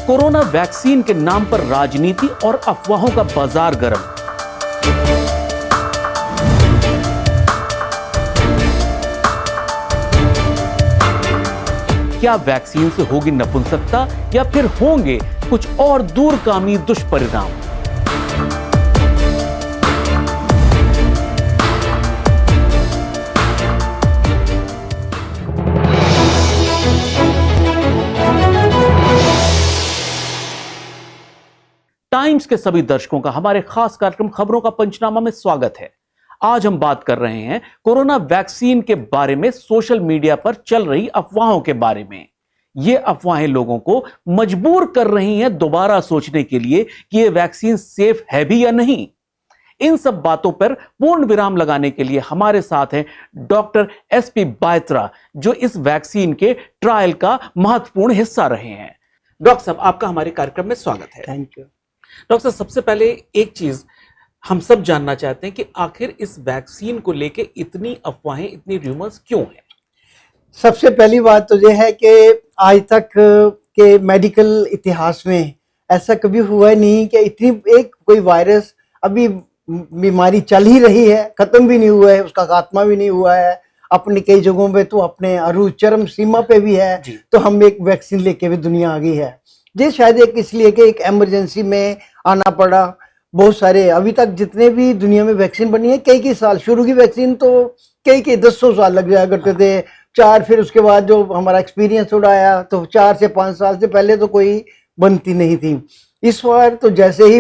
Corona vaccine के नाम पर राजनीति और अफवाहों का बाजार गर्म। क्या वैक्सीन से होगी नपुंसकता या फिर होंगे कुछ और दूरगामी दुष्परिणाम? टाइम्स के सभी दर्शकों का हमारे खास कार्यक्रम खबरों का पंचनामा में स्वागत है। आज हम बात कर रहे हैं कोरोना वैक्सीन के बारे में सोशल मीडिया पर चल रही अफवाहों के बारे में। ये अफवाहें लोगों को मजबूर कर रही हैं दोबारा सोचने के लिए कि ये वैक्सीन सेफ है भी या नहीं। इन सब बातों पर पूर्ण विराम लगाने के लिए हमारे साथ हैं डॉक्टर एसपी बायत्रा, जो इस वैक्सीन के ट्रायल का महत्वपूर्ण हिस्सा रहे हैं। डॉक्टर साहब, आपका हमारे कार्यक्रम में स्वागत है। Thank you. डॉक्टर साहब, सबसे पहले एक चीज हम सब जानना चाहते हैं कि आखिर इस वैक्सीन को लेके इतनी अफवाहें, इतनी र्यूमर्स क्यों हैं? सबसे पहली बात तो ये है कि आज तक के मेडिकल इतिहास में ऐसा कभी हुआ नहीं कि इतनी एक कोई वायरस, अभी बीमारी चल ही रही है, खत्म भी नहीं हुआ है, उसका खात्मा भी नहीं हुआ है, अपनी कई जगहों पे तो अपने अरू चरम सीमा पे भी है, तो हम एक वैक्सीन लेके भी दुनिया आ गई है। ये शायद एक इसलिए कि एक इमरजेंसी में आना पड़ा। बहुत सारे अभी तक जितने भी दुनिया में वैक्सीन बनी है, कई साल, शुरू की वैक्सीन तो कई 100 साल लग जाया करते थे, 4, फिर उसके बाद जो हमारा एक्सपीरियंस उड़ाया तो 4 से 5 साल से पहले तो कोई बनती नहीं थी। इस बार तो जैसे ही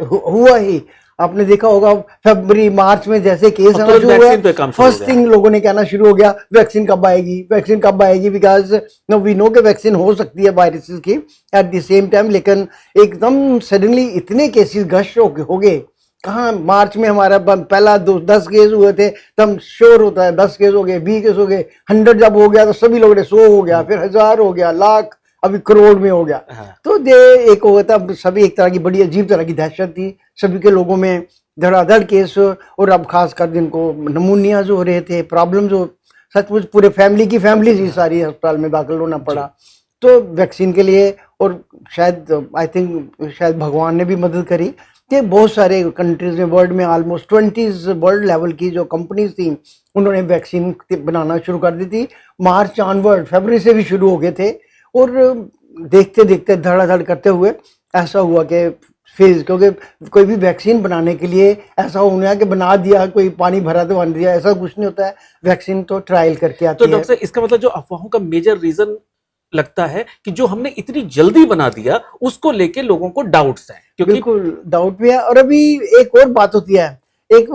हुआ ही, आपने देखा होगा फरवरी मार्च में जैसे केस आना शुरू हुआ, फर्स्ट थिंग लोगों ने कहना शुरू हो गया, वैक्सीन कब आएगी, वैक्सीन कब आएगी, बिकॉज नो वी नो के वैक्सीन हो सकती है वायरसेस की एट द सेम टाइम। लेकिन एकदम सडनली इतने केसेस गश हो गए। कहाँ मार्च में हमारा पहला 10 केस हुए थे, तब श्योर होता है 10 केस हो गए, 20 केस हो गए, 100 जब हो गया तो सभी लोगों ने 100 हो गया, फिर 1000 हो गया, लाख, अभी करोड़ में हो गया। तो ये एक हुआ था, सभी एक तरह की बड़ी अजीब तरह की दहशत थी सभी के लोगों में, धड़ाधड़ केस। और अब खासकर जिनको नमूनिया जो हो रहे थे, प्रॉब्लम जो सचमुच पूरे फैमिली की ही सारी अस्पताल में दाखिल होना पड़ा। तो वैक्सीन के लिए, और शायद आई थिंक शायद भगवान ने भी मदद करी कि बहुत सारे कंट्रीज में, वर्ल्ड में ऑलमोस्ट 20 वर्ल्ड लेवल की जो कंपनीज थी, उन्होंने वैक्सीन बनाना शुरू कर दी थी। मार्च ऑनवर्ड, फरवरी से भी शुरू हो गए थे, और देखते देखते धड़ाधड़ करते हुए ऐसा हुआ कि फेज, क्योंकि कोई भी वैक्सीन बनाने के लिए ऐसा होना कि बना दिया, कोई पानी भरा तो बन दिया, ऐसा कुछ नहीं होता है। वैक्सीन तो ट्रायल करके आती है। तो डॉक्टर, इसका मतलब जो अफवाहों का मेजर रीजन लगता है कि जो हमने इतनी जल्दी बना दिया, उसको लेके लोगों को डाउट्स हैं। क्योंकि बिल्कुल डाउट भी है। और अभी एक और बात होती है, एक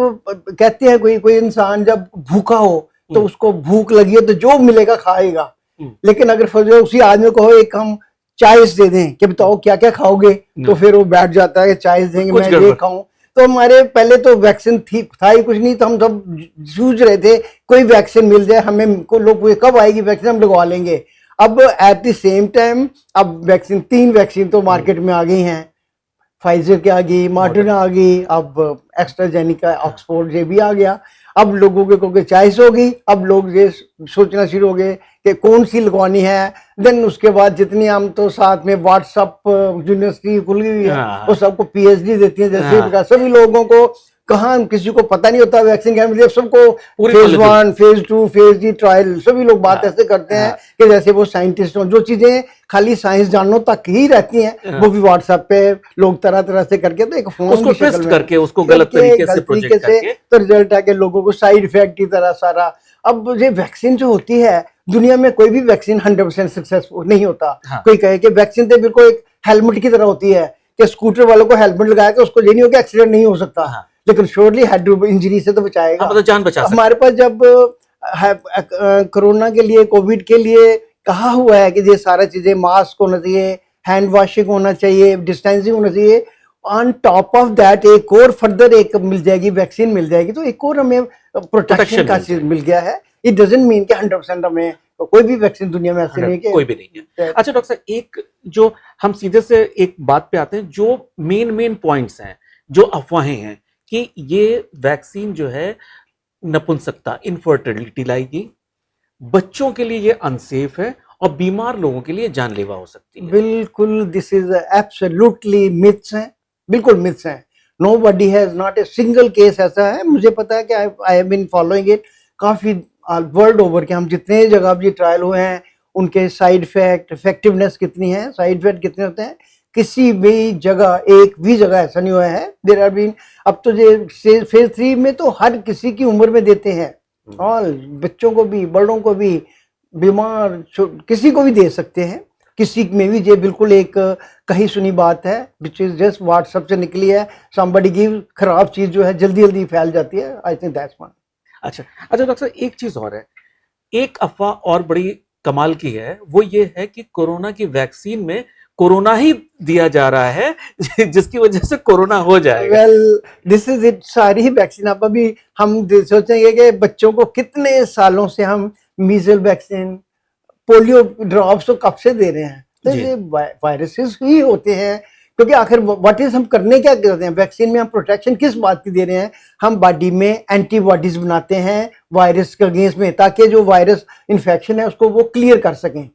कहते हैं कोई इंसान जब भूखा हो तो उसको भूख लगी है तो जो मिलेगा खाएगा, लेकिन अगर उसी आदमी को एक हम चॉइस दे दें कि बताओ क्या क्या खाओगे, तो फिर वो बैठ जाता है कि चॉइस देंगे, मैं ये खाऊं। तो हमारे पहले तो वैक्सीन था ही कुछ नहीं, तो हम सब जूझ रहे थे कोई वैक्सीन मिल जाए हमें, को लोग पूछे कब आएगी वैक्सीन, हम लगवा लेंगे। अब एट द सेम टाइम अब वैक्सीन, 3 वैक्सीन तो मार्केट में आ गई हैं, फाइजर की आ गई, मॉडर्ना आ गई, अब एस्ट्राजेनिका, ऑक्सफोर्ड ये भी आ गया। अब लोगों के चॉइस हो गई, अब लोग ये सोचना शुरू हो गए कि कौन सी लगवानी है। देन उसके बाद जितनी हम तो साथ में व्हाट्सएप यूनिवर्सिटी खुल गई है, वो सबको पीएचडी देती है जैसे, सभी लोगों को कहाँ किसी को पता नहीं होता वैक्सीन क्या मिलती है, सबको फेज 1, फेज 2, फेज 3 ट्रायल, सभी लोग बात ऐसे करते हैं कि जैसे वो साइंटिस्ट हो। जो चीजें खाली साइंस जानों तक ही रहती हैं, वो भी व्हाट्सएप पे लोग तरह तरह से करके, तो एक फोन उसको ट्विस्ट करके, उसको गलत तरीके से प्रोजेक्ट करके, तो रिजल्ट है कि लोगों को साइड इफेक्ट की तरह सारा। अब ये वैक्सीन जो होती है, दुनिया में कोई भी वैक्सीन 100% सक्सेसफुल नहीं होता। कोई कहे कि वैक्सीन तो बिल्कुल एक हेलमेट की तरह होती है कि स्कूटर वालों को हेलमेट लगाया तो उसको ये नहीं हो कि एक्सीडेंट नहीं हो सकता, लेकिन श्योरली हेड इंजरी से तो बचाएगा, मतलब जान बचा सकता। हमारे पास जब कोरोना के लिए, कोविड के लिए कहा हुआ है कि ये सारा चीजें, मास्क होना चाहिए, हैंड वॉशिंग होना चाहिए, डिस्टेंसिंग होना चाहिए, ऑन टॉप ऑफ दैट एक और फर्दर एक मिल जाएगी, वैक्सीन मिल जाएगी, तो एक और हमें प्रोटेक्शन का चीज मिल गया है। इट डजंट मीन कि 100% हमें कोई भी वैक्सीन दुनिया में ऐसे नहीं, कोई भी नहीं है। अच्छा डॉक्टर साहब, एक जो हम सीधे से एक बात पे आते हैं, जो मेन पॉइंट्स हैं, जो अफवाहें हैं कि ये वैक्सीन जो है नपुंसकता, इनफर्टिलिटी लाएगी, बच्चों के लिए ये अनसेफ है, और बीमार लोगों के लिए जानलेवा हो सकती है। बिल्कुल, दिस इज एब्सोल्युटली मिथ्स हैं, बिल्कुल मिथ्स हैं। Nobody has not a single case ऐसा है, मुझे पता है कि I have been following it काफी वर्ल्ड ओवर के, हम जितने जगह भी ट्रायल हुए हैं उनके साइड इफेक्ट, इफेक्टिवनेस कितनी है, साइड इफेक्ट कितने होते हैं, किसी भी जगह एक भी जगह ऐसा नहीं हुआ है। देयर आर बीन, अब तो ये फेज 3 में तो हर किसी की उम्र में देते हैं, ऑल बच्चों को भी, बड़ों को भी, बीमार किसी को भी दे सकते हैं। किसी में भी ये बिल्कुल एक कही सुनी बात है, विच इज जस्ट व्हाट्सएप से निकली है, समबडी गिव, खराब चीज जो है जल्दी जल्दी फैल जाती है। I think that's one. अच्छा डॉक्टर साहब, एक चीज और है, एक अफवाह और बड़ी कमाल की है, वो ये है कि कोरोना की वैक्सीन में कोरोना ही दिया जा रहा है जिसकी वजह से कोरोना हो जाएगा। Well, this is it. सारी ही वैक्सीन, आप अभी हम सोचेंगे कि बच्चों को कितने सालों से हम मीजल वैक्सीन, पोलियो ड्रॉप्स तो कब से दे रहे हैं, तो ये वायरसेस ही होते हैं। क्योंकि आखिर व्हाट इज, हम करने क्या करते हैं वैक्सीन में, हम प्रोटेक्शन किस बात की दे रहे हैं, हम बॉडी में एंटीबॉडीज बनाते हैं वायरस के अगेंस्ट में, ताकि जो वायरस इन्फेक्शन है उसको वो क्लियर कर सकें।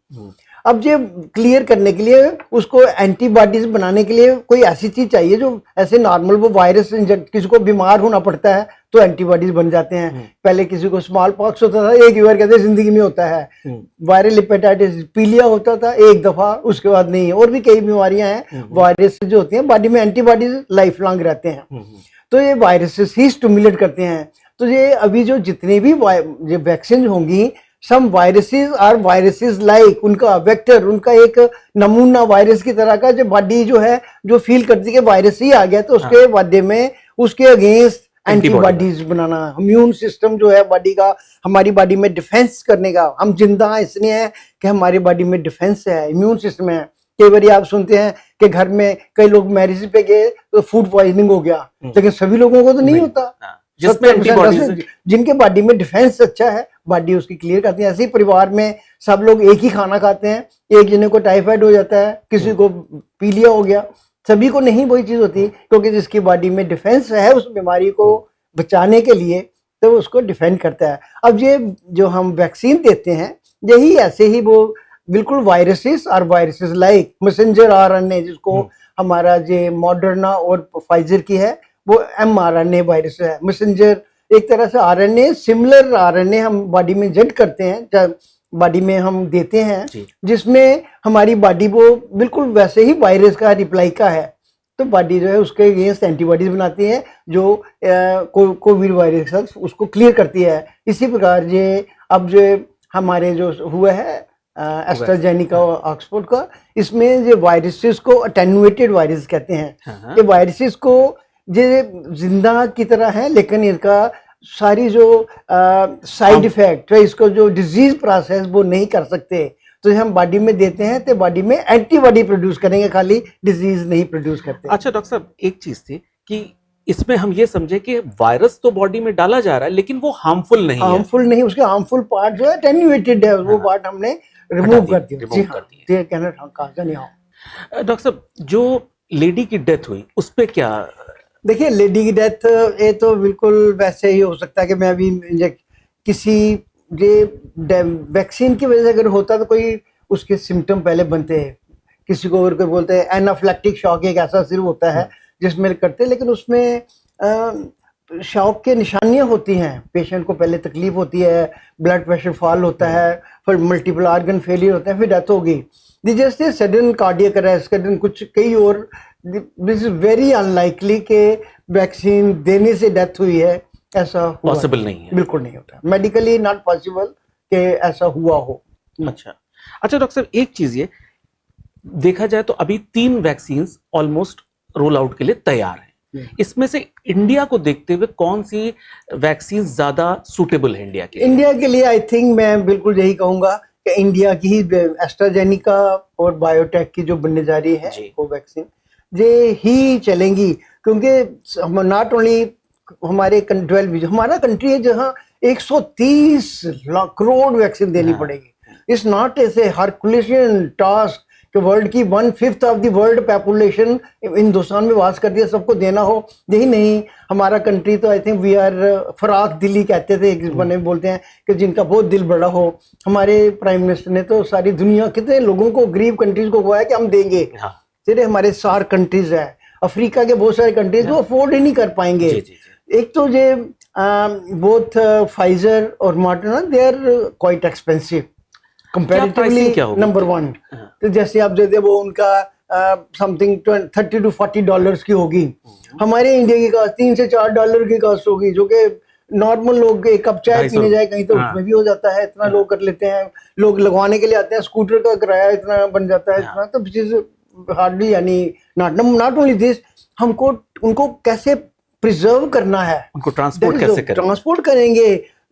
अब ये क्लियर करने के लिए उसको एंटीबॉडीज बनाने के लिए कोई ऐसी चीज चाहिए जो ऐसे नॉर्मल वो वायरस, किसी को बीमार होना पड़ता है तो एंटीबॉडीज बन जाते हैं। पहले किसी को स्मॉल पॉक्स होता था, एक ही बार कहते जिंदगी में होता है, वायरल हेपेटाइटिस पीलिया होता था एक दफा, उसके बाद नहीं। और भी कई बीमारियां हैं, वायरस जो होती हैं बॉडी में एंटीबॉडीज लाइफ लॉन्ग रहते हैं, तो ये वायरसेस ही स्टिमुलेट करते हैं। तो ये अभी जो जितने भी वैक्सीन होंगी, some viruses are viruses like, उनका वेक्टर, उनका एक नमूना वायरस की तरह का, जो बॉडी जो है जो फील करती है कि वायरस ही आ गया, तो उसके बॉडी में उसके अगेंस्ट एंटीबॉडीज बनाना, इम्यून सिस्टम जो है बॉडी का, हमारी बॉडी में डिफेंस करने का। हम जिंदा इसलिए हैं कि हमारी बॉडी में डिफेंस है, इम्यून सिस्टम है। कई बार आप सुनते हैं कि घर में कई लोग मैरिज पे गए तो फूड पॉइजनिंग हो गया, लेकिन सभी लोगों को तो नहीं होता, जिनके बॉडी में डिफेंस अच्छा है, बॉडी उसकी क्लियर करती है। ऐसे ही परिवार में सब लोग एक ही खाना खाते हैं, एक जने को टाइफाइड हो जाता है, किसी को पीलिया हो गया, सभी को नहीं वही चीज होती, क्योंकि जिसकी बॉडी में डिफेंस है उस बीमारी को बचाने के लिए, तो उसको डिफेंड करता है। अब ये जो हम वैक्सीन देते हैं, यही ऐसे ही वो बिल्कुल वायरसेस और वायरसेस लाइक मैसेंजर आरएनए, जिसको हमारा जो मॉडर्ना और फाइजर की है वो mRNA वायरस है। मैसेंजर एक तरह से आरएनए, सिमिलर आरएनए हम बॉडी में इंजेक्ट करते हैं, बॉडी में हम देते हैं, जिसमें हमारी बॉडी वो बिल्कुल वैसे ही वायरस का रिप्लाई है, तो बॉडी जो है उसके अगेंस्ट एंटीबॉडीज बनाती है जो कोविड वायरस उसको क्लियर करती है। इसी प्रकार ये अब जो हमारे जो हुआ है एस्ट्राजेनिका और ऑक्सफोर्ड का, इसमें ये वायरसेस को अटेन्युएटेड वायरस कहते हैं। ये वायरसेस को ये जिंदा की तरह है, लेकिन इनका सारी जो साइड इफेक्ट है, इसको जो डिजीज प्रोसेस वो नहीं कर सकते, तो हम बॉडी में देते हैं तो बॉडी में एंटीबॉडी प्रोड्यूस करेंगे, खाली डिजीज नहीं प्रोड्यूस करते। अच्छा डॉक्टर साहब, एक चीज थी कि इसमें हम ये समझे कि वायरस तो बॉडी में डाला जा रहा है, लेकिन वो हार्मफुल नहीं है, उसके हार्मफुल पार्ट जो है अटेन्युएटेड है, वो पार्ट हमने रिमूव कर दिया। डॉक्टर साहब, जो लेडी की डेथ हुई उस पे क्या? देखिए, लेडी की डेथ ये तो बिल्कुल वैसे ही हो सकता है कि मैं अभी किसी ये वैक्सीन की वजह से अगर होता तो कोई उसके सिम्टम पहले बनते हैं, किसी को अगर कोई बोलते हैं एनाफिलैक्टिक शॉक, एक ऐसा सिर्फ होता है जिसमें करते हैं, लेकिन उसमें शॉक के निशानियां होती हैं। पेशेंट को पहले तकलीफ होती है, ब्लड प्रेशर फॉल होता है, फिर मल्टीपल ऑर्गन फेलियर होता है, फिर डेथ होगी। जैसे सडन कार्डियक अरेस्ट, कुछ कई और, दिस इज वेरी अनलाइकली के वैक्सीन देने से डेथ हुई है, ऐसा पॉसिबल नहीं है, बिल्कुल नहीं होता, मेडिकली नॉट पॉसिबल कि ऐसा हुआ हो। अच्छा डॉक्टर साहब, एक चीज ये देखा जाए तो अभी 3 वैक्सीन ऑलमोस्ट रोल आउट के लिए तैयार हैं। इसमें से इंडिया को देखते हुए कौन सी वैक्सीन ज्यादा सूटेबल है इंडिया के लिए? इंडिया के लिए आई थिंक मैं बिल्कुल यही कहूंगा कि इंडिया की ही एस्ट्राजेनिका और बायोटेक की जो बनने जा रही है वो वैक्सीन ये ही चलेंगी, क्योंकि नॉट ओनली हमारे 12 हमारा कंट्री है जहां 130 करोड़ वैक्सीन देनी पड़ेगी। इट्स नॉट ऐसे हरकुलेशन टास्क कि वर्ल्ड की 1/5 of the world population Hindustan में वास करती है, सबको देना हो, यही नहीं हमारा कंट्री तो आई थिंक वी आर फराक दिली कहते थे, एक बने बोलते हैं कि जिनका बहुत दिल बड़ा हो। हमारे प्राइम मिनिस्टर ने तो सारी दुनिया कितने लोगों को, गरीब कंट्रीज को कहा है कि हम देंगे। सिर्फ हमारे 4 कंट्रीज है, अफ्रीका के बहुत सारे कंट्रीज वो अफोर्ड ही नहीं कर पाएंगे। एक तो ये बोथ फाइजर और Moderna they are quite expensive comparatively, number 1। तो जैसे आप दे वो उनका समथिंग $30 to $40 की होगी, हमारे इंडिया की कॉस्ट $3 से $4 की कॉस्ट होगी, जो कि नॉर्मल लोग एक कप चाय पीने जाए कहीं तो उसमें भी हो जाता है, इतना लोग कर लेते हैं। लोग लगवाने के लिए आते हैं, स्कूटर का किराया इतना बन जाता है, इतना तो चीज हार्डली, यानी नॉट ओनली दिस, हमको उनको कैसे प्रिजर्व करना है, उनको ट्रांसपोर्ट कैसे करेंगे, ट्रांसपोर्ट करेंगे।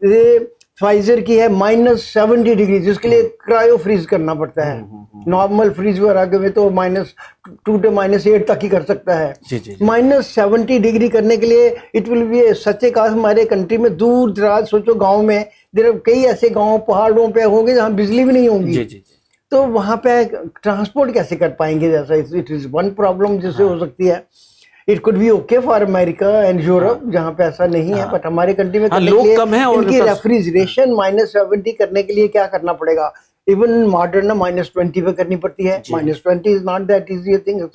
ये फाइजर की है -70 डिग्री, जिसके लिए क्रायो फ्रीज करना पड़ता है। नॉर्मल फ्रीज वगैरह में तो -2 से -8 तक ही कर सकता है। -70 डिग्री करने के लिए इट विल बी सच्चे काश हमारे कंट्री में दूर दराज, सोचो गांव में, कई ऐसे गांव पहाड़ों पे होंगे जहाँ बिजली भी नहीं होगी, तो वहां पे ट्रांसपोर्ट कैसे कर पाएंगे? जैसा इट इज वन प्रॉब्लम जिससे हो सकती है। It could be okay for America and Europe जहाँ पे ऐसा नहीं है, बट हमारे कंट्री में लोग कम है और इनकी रेफ्रिजरेशन -70 करने के लिए क्या करना पड़ेगा? इवन मॉडर्न -20 पे करनी पड़ती है। -20 is not that easy thing.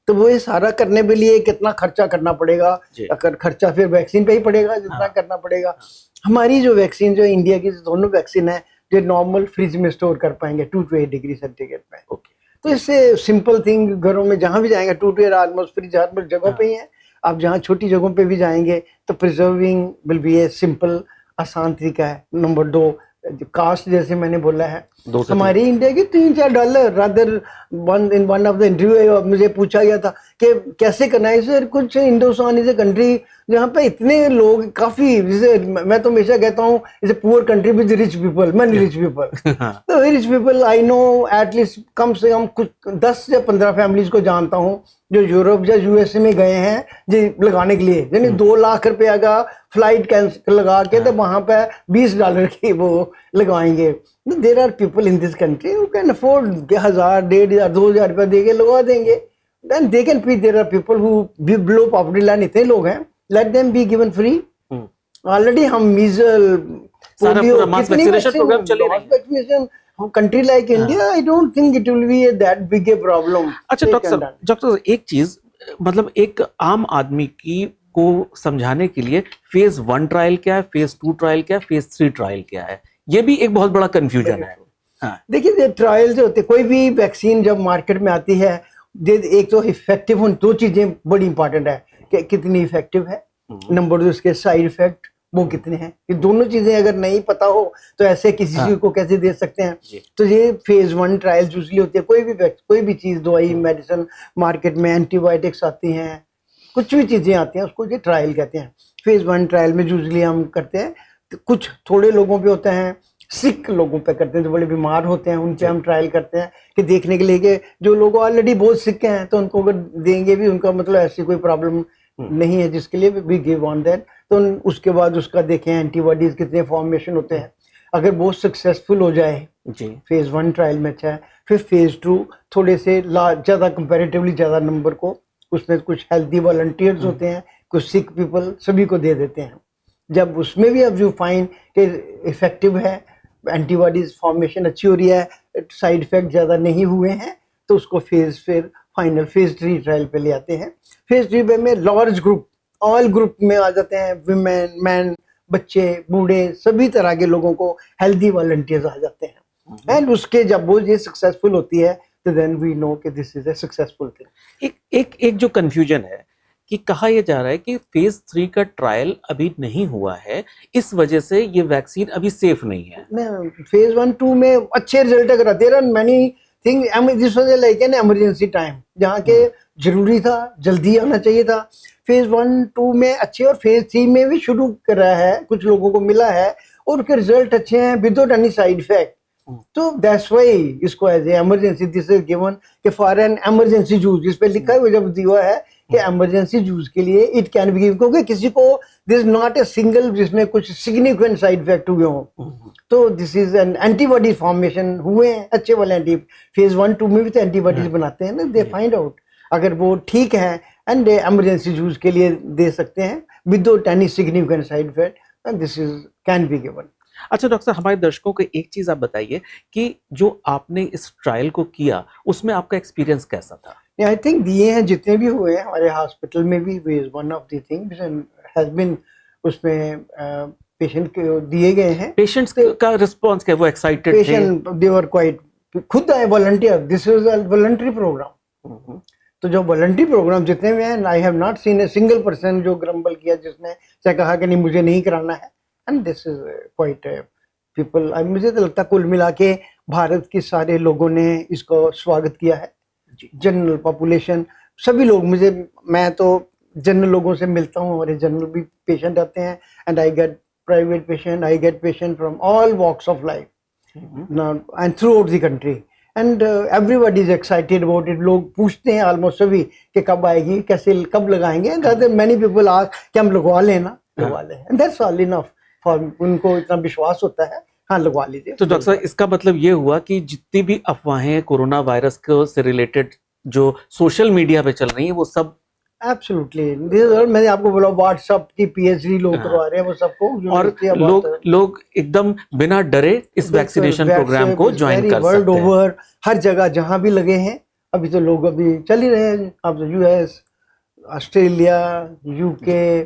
तो वो ये सारा करने के लिए कितना खर्चा करना पड़ेगा? अगर खर्चा फिर वैक्सीन पे ही पड़ेगा जितना करना पड़ेगा। हमारी जो वैक्सीन, जो इंडिया की दोनों वैक्सीन है, जो नॉर्मल फ्रिज में स्टोर कर पाएंगे 2 to 8 डिग्री सेंटीग्रेड में। तो इससे सिंपल थिंग, घरों में जहां भी जाएंगे 2 to 8 ऑलमोस्ट फ्रिज हर जगह पे ही है। आप जहां छोटी जगहों पे भी जाएंगे तो preserving will be a simple, आसान तरीका है। नंबर 2, कास्ट जैसे मैंने बोला है, हमारी इंडिया की $3-4 rather in one of the interview मुझे पूछा गया था कि कैसे करना है सर। कुछ हिंदुस्तान इज ए कंट्री जहाँ पे इतने लोग काफी, जैसे मैं तो हमेशा कहता हूँ is a poor country with rich people, many rich people. तो rich people I know at least कम से कम कुछ 10 या 15 फैमिलीज को जानता हूँ जो यूरोप या यूएसए में गए हैं जी लगाने के लिए, यानी 2 लाख रुपया का फ्लाइट कैंसिल लगा के तो वहां पे $20 की वो लगवाएंगे। There are people in this country who can afford 1000, 1500, 2000 रुपया दे के लगवा देंगे। Then they can pay. There are people who below poverty line, इतने लोग हैं, let them be given free. Already हम measles, polio, vaccination country like India, I don't think it will be that big a problem. अच्छा doctor एक चीज, मतलब एक आम आदमी की को समझाने के लिए फेज 1 ट्रायल क्या है, फेज 2 ट्रायल क्या है, फेज 3 ट्रायल क्या है, ये भी एक बहुत बड़ा कंफ्यूजन है। देखिए ट्रायल जो होते हैं, कोई भी वैक्सीन जब मार्केट में आती है, एक तो इफेक्टिव होनी, 2 चीजें बड़ी इंपॉर्टेंट है कि कितनी इफेक्टिव है, नंबर 2 उसके साइड इफेक्ट वो कितने हैं। ये दोनों चीजें अगर नहीं पता हो तो ऐसे किसी चीज को कैसे दे सकते हैं? तो ये फेज 1 ट्रायल यूजली होती है। कोई भी चीज, दवाई, मेडिसिन मार्केट में, एंटीबायोटिक्स आती हैं, कुछ भी चीजें आती हैं, उसको ये ट्रायल कहते हैं। फेज 1 ट्रायल में यूजली हम करते हैं, तो कुछ थोड़े लोगों पे होते हैं, सिक लोगों पे करते हैं, जो बड़े बीमार होते हैं उन पे हम ट्रायल करते हैं कि देखने के लिए कि जो लोग ऑलरेडी बहुत सिक हैं तो उनको अगर देंगे भी, उनका मतलब ऐसी कोई प्रॉब्लम नहीं है जिसके लिए भी गिव ऑन दैट। तो उसके बाद उसका देखें एंटीबॉडीज कितने फॉर्मेशन होते हैं। अगर बहुत सक्सेसफुल हो जाए फेज 1 ट्रायल में, अच्छा है, फिर फेज 2 थोड़े से ज्यादा कंपैरेटिवली ज्यादा नंबर को, उसमें कुछ हेल्दी वॉलंटियर्स होते हैं, कुछ सिक पीपल, सभी को दे देते हैं। जब उसमें भी अब जो फाइन कि इफेक्टिव है, एंटीबॉडीज फॉर्मेशन अच्छी हो रही है, साइड इफेक्ट ज्यादा नहीं हुए हैं, तो उसको फिर फाइनल फेज 3 ट्रायल पे ले आते हैं। फेज 3 में लार्ज ग्रुप, ऑल ग्रुप में आ जाते हैं, विमेन, मैन, बच्चे, बूढ़े, सभी तरह के लोगों को हेल्दी वॉलंटियर्स आ जाते हैं। एंड उसके जब वो ये सक्सेसफुल होती है तो देन वी नो कि this is A successful thing. एक जो कंफ्यूजन है कि कहा यह जा रहा है कि फेज 3 का ट्रायल अभी नहीं हुआ है, इस वजह से ये वैक्सीन अभी सेफ नहीं है। फेज 1-2 में अच्छे रिजल्ट अगर आते हैं, many thing, this was like an emergency time, जहाँ के जरूरी था, जल्दी आना चाहिए था। फेज 1-2 में अच्छे, और फेज 3 में भी शुरू कर रहा है, कुछ लोगों को मिला है और उनके रिजल्ट अच्छे हैं विदाउट एनी साइड इफेक्ट। तो दैट्स वाई इसको as a emergency this is given कि फॉर एन इमरजेंसी यूज, इस पे लिखा है जब दिया है कि इमरजेंसी यूज के लिए इट कैन बी गिवन, क्योंकि किसी को this is not a single जिसमें कुछ सिग्निफिकेंट साइड इफेक्ट हुए हों। तो this is an antibody formation हुए हैं अच्छे वाले फेज 1 2 में भी तो एंटीबॉडीज बनाते हैं ना, दे फाइंड आउट अगर वो ठीक है एंड इमरजेंसी यूज के लिए दे सकते हैं without any significant side effect, and this is can be given. अच्छा डॉक्टर साहब, हमारे दर्शकों को एक चीज आप बताइए कि जो आपने इस ट्रायल को किया उसमें आपका एक्सपीरियंस कैसा था? आई थिंक दिए हैं जितने भी हुए हैं हमारे हॉस्पिटल में भी, is one of the thing has been, उसमें पेशेंट के दिए गए हैं। पेशेंट्स का रिस्पांस क्या, वो एक्साइटेड थे? पेशेंट दे वर क्वाइट, खुद आए volunteer, this is a voluntary programme. तो जो वॉलंटरी प्रोग्राम जितने में हैं, I have not seen a single person जो ग्रम्बल किया जिसने चाहे कहा कि नहीं मुझे नहीं कराना है, and this is quite people. मुझे तो लगता है कुल मिला के भारत के सारे लोगों ने इसको स्वागत किया है, जनरल पॉपुलेशन सभी लोग। मैं तो जनरल लोगों से मिलता हूँ, हमारे जनरल भी पेशेंट आते हैं, and I get private patient, I get patient from all walks of life and throughout the country, and everybody is excited about it. लोग पूछते हैं ऑलमोस्ट सभी कि कब आएगी, कैसे, कब लगाएंगे, एंड मेनी पीपल आस्क कि हम लगवा लेना, लगवा लें, and that's all enough for, उनको इतना विश्वास होता है, हाँ लगवा लीजिए। तो डॉक्टर साहब, इसका मतलब ये हुआ कि जितनी भी अफवाहें कोरोना वायरस को से रिलेटेड जो सोशल मीडिया पे चल रही है वो सब एब्सोल्युटली, मैंने आपको बोला व्हाट्सएप की पीएचडी लोग करवा रहे हैं वो सबको, और लोग एकदम बिना डरे इस वैक्सीनेशन प्रोग्राम को ज्वाइन कर वर्ल्ड सकते हैं। ओवर हर जगह जहां भी लगे हैं, अभी तो लोग अभी चल ही रहे हैं। अब यूएस, ऑस्ट्रेलिया, यूके,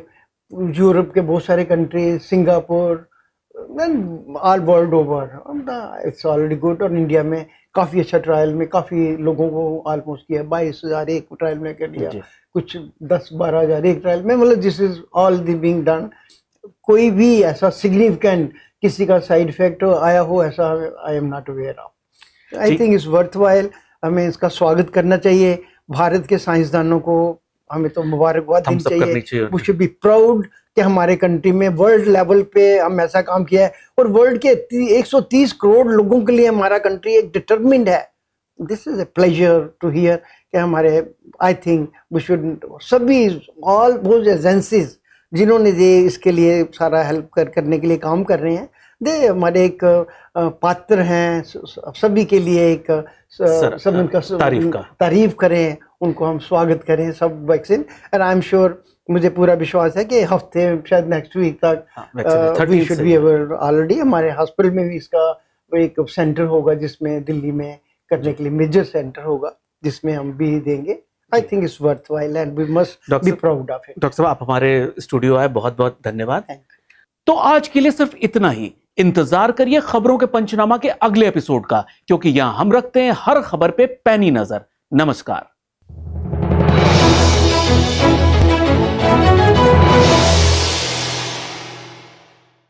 यूरोप के बहुत सारे country, Singapore, all world over it's already good. और इंडिया में काफ़ी अच्छा ट्रायल में काफ़ी लोगों को ऑलमोस्ट किया, 22,000 एक ट्रायल में कर लिया, कुछ 10-12 हज़ार एक ट्रायल में, मतलब this is all the being done. कोई भी ऐसा सिग्निफिकेंट किसी का साइड इफेक्ट आया हो ऐसा I am not aware of. I think it's worthwhile, हमें इसका स्वागत करना चाहिए। भारत के साइंसदानों को हमें तो मुबारकबाद देनी चाहिए, वी शुड बी प्राउड कि हमारे कंट्री में वर्ल्ड लेवल पे हम ऐसा काम किया है, और वर्ल्ड के 130 करोड़ लोगों के लिए हमारा कंट्री एक डिटरमिन्ड है। This is a pleasure to hear कि हमारे, आई थिंक वी शुड सभी ऑल वो एजेंसीज जिन्होंने ये इसके लिए सारा हेल्प करने के लिए काम कर रहे हैं, दे हमारे एक पात्र हैं सभी के लिए, एक सब उनका तारीफ करें, उनको हम स्वागत करें सब vaccine. And I am sure, मुझे पूरा विश्वास है कि हफ्ते शायद नेक्स्ट वीक तक we should be able, already हमारे हॉस्पिटल में भी इसका एक सेंटर होगा जिसमें दिल्ली में करने के लिए मेजर सेंटर होगा जिसमें हम भी देंगे। I think it's worthwhile and we must be proud of it. Doctor साहब, आप हमारे स्टूडियो आए, बहुत बहुत धन्यवाद। तो आज के लिए सिर्फ इतना ही। इंतजार करिए खबरों के पंचनामा के अगले एपिसोड का, क्योंकि यहां हम रखते हैं हर खबर पे पैनी नजर। नमस्कार।